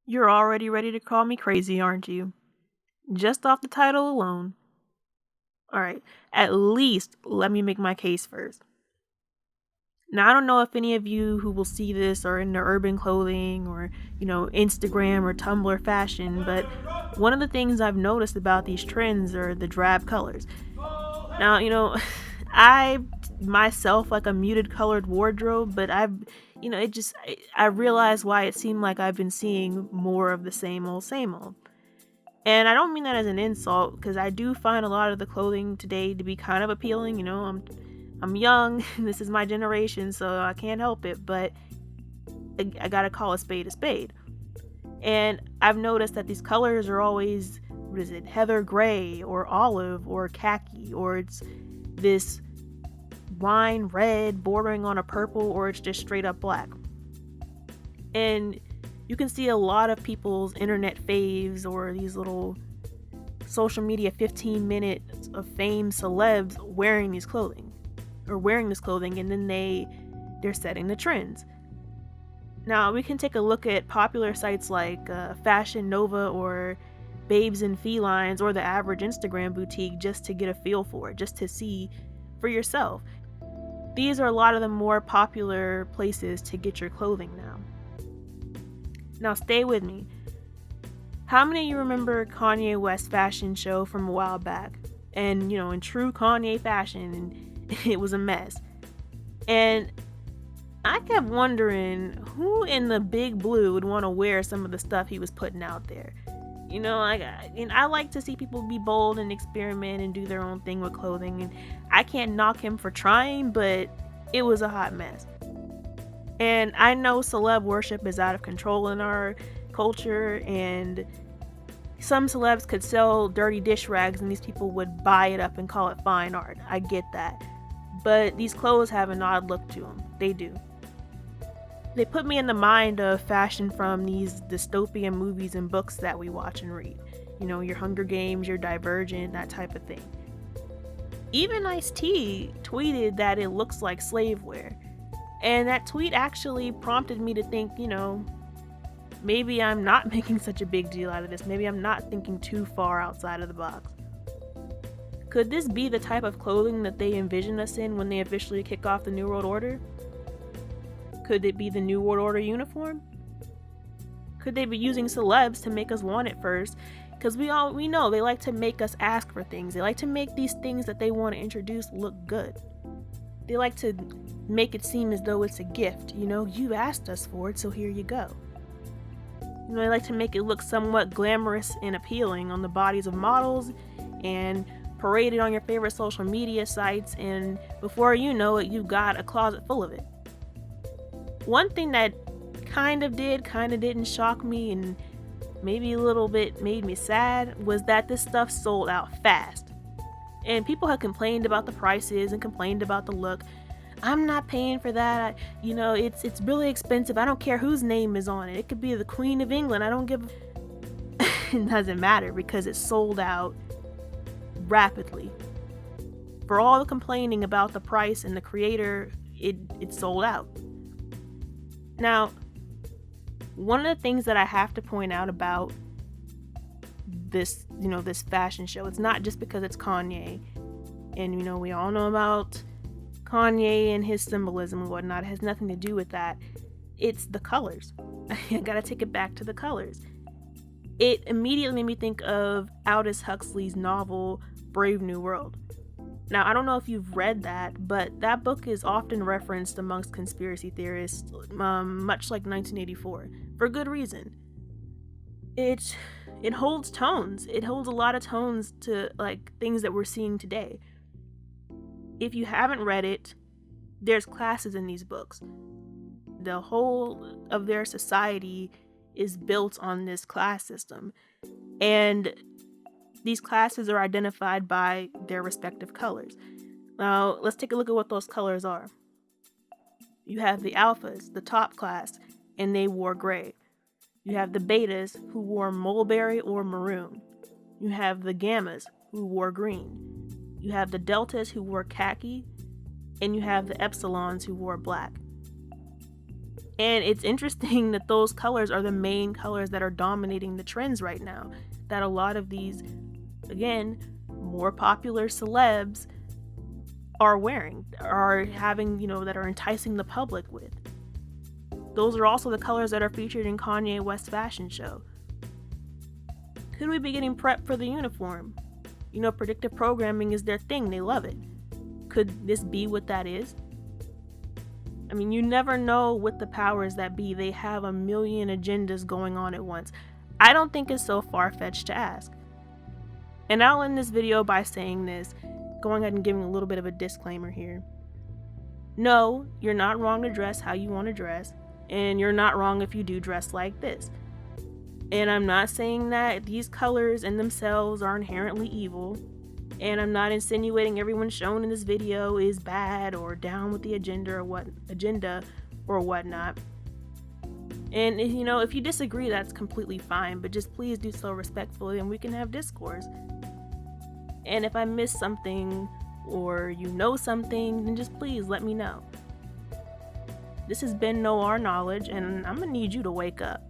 You're already ready to call me crazy, aren't you? Just off the title alone. Alright, at least let me make my case first. Now, I don't know if any of you who will see this are into urban clothing or, Instagram or Tumblr fashion, but one of the things I've noticed about these trends are the drab colors. Now, I myself like a muted colored wardrobe, but I realized why it seemed like I've been seeing more of the same old. And I don't mean that as an insult, because I do find a lot of the clothing today to be kind of appealing. I'm young, this is my generation, so I can't help it, but I gotta call a spade a spade. And I've noticed that these colors are always, what is it, heather gray or olive or khaki, or it's this wine red bordering on a purple, or it's just straight up black. And you can see a lot of people's internet faves or these little social media 15 minutes of fame celebs wearing this clothing, and then they're setting the trends. Now, we can take a look at popular sites like Fashion Nova or Babes and Felines or the average Instagram boutique just to get a feel for it, just to see for yourself. These are a lot of the more popular places to get your clothing now. Now, stay with me. How many of you remember Kanye West's fashion show from a while back? And, in true Kanye fashion, and it was a mess. And I kept wondering who in the big blue would want to wear some of the stuff he was putting out there. I like to see people be bold and experiment and do their own thing with clothing. And I can't knock him for trying, but it was a hot mess. And I know celeb worship is out of control in our culture, and some celebs could sell dirty dish rags and these people would buy it up and call it fine art. I get that. But these clothes have an odd look to them. They do. They put me in the mind of fashion from these dystopian movies and books that we watch and read. Your Hunger Games, your Divergent, that type of thing. Even Ice-T tweeted that it looks like slave wear. And that tweet actually prompted me to think, maybe I'm not making such a big deal out of this. Maybe I'm not thinking too far outside of the box. Could this be the type of clothing that they envision us in when they officially kick off the New World Order? Could it be the New World Order uniform? Could they be using celebs to make us want it first? Because we know they like to make us ask for things. They like to make these things that they want to introduce look good. They like to make it seem as though it's a gift. You asked us for it, so here you go. They like to make it look somewhat glamorous and appealing on the bodies of models and paraded on your favorite social media sites, and before you know it, you've got a closet full of it. One thing that kind of didn't shock me and maybe a little bit made me sad was that this stuff sold out fast. And people had complained about the prices and complained about the look. I'm not paying for that. It's really expensive. I don't care whose name is on it. It could be the Queen of England. I don't give it doesn't matter because it sold out rapidly. For all the complaining about the price and the creator, it sold out. Now, one of the things that I have to point out about this fashion show, it's not just because it's Kanye. And, we all know about Kanye and his symbolism and whatnot. It has nothing to do with that. It's the colors. I gotta take it back to the colors. It immediately made me think of Aldous Huxley's novel, Brave New World. Now, I don't know if you've read that, but that book is often referenced amongst conspiracy theorists, much like 1984, for good reason. It holds tones. It holds a lot of tones to things that we're seeing today. If you haven't read it, there's classes in these books. The whole of their society is built on this class system. And these classes are identified by their respective colors. Now, let's take a look at what those colors are. You have the alphas, the top class, and they wore gray. You have the betas, who wore mulberry or maroon. You have the gammas, who wore green. You have the deltas, who wore khaki. And you have the epsilons, who wore black. And it's interesting that those colors are the main colors that are dominating the trends right now. That a lot of these, again, more popular celebs are wearing, are having, that are enticing the public with. Those are also the colors that are featured in Kanye West's fashion show. Could we be getting prepped for the uniform? Predictive programming is their thing. They love it. Could this be what that is? I mean, you never know with the powers that be. They have a million agendas going on at once. I don't think it's so far-fetched to ask. And I'll end this video by saying this, going ahead and giving a little bit of a disclaimer here. No, you're not wrong to dress how you want to dress, and you're not wrong if you do dress like this. And I'm not saying that these colors in themselves are inherently evil, and I'm not insinuating everyone shown in this video is bad or down with the agenda or whatnot. And if you disagree, that's completely fine, but just please do so respectfully and we can have discourse. And if I missed something or something, then just please let me know. This has been Know Our Knowledge, and I'm gonna need you to wake up.